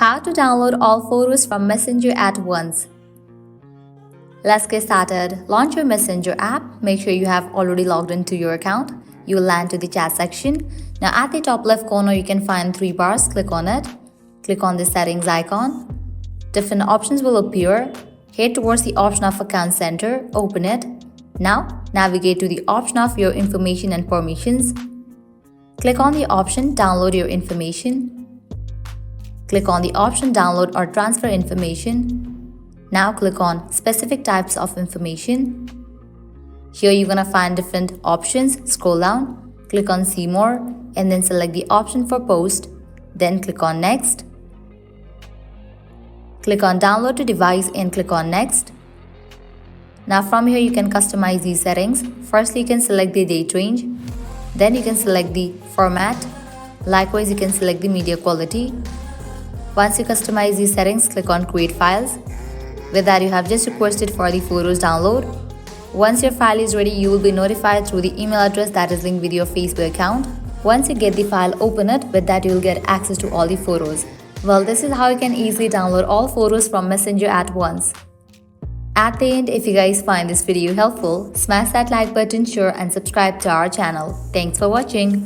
How to download all photos from Messenger at once. Let's get started. Launch your Messenger app. Make sure you have already logged into your account. You will land to the chat section. Now at the top left corner, you can find 3 bars. Click on it. Click on the settings icon. Different options will appear. Head towards the option of Account Center. Open it. Now navigate to the option of Your Information and Permissions. Click on the option Download Your Information. Click on the option Download or Transfer Information. Now click on Specific Types of Information. Here you're gonna find different options. Scroll down, click on See More, and then select the option for Post. Then click on Next. Click on Download to Device and click on Next. Now from here you can customize these settings. Firstly, you can select the date range. Then you can select the format. Likewise, you can select the media quality. Once you customize these settings, click on Create Files. With that, you have just requested for the photos download. Once your file is ready, you will be notified through the email address that is linked with your Facebook account. Once you get the file, open it. With that, you will get access to all the photos. Well, this is how you can easily download all photos from Messenger at once. At the end, if you guys find this video helpful, smash that like button, share and subscribe to our channel. Thanks for watching.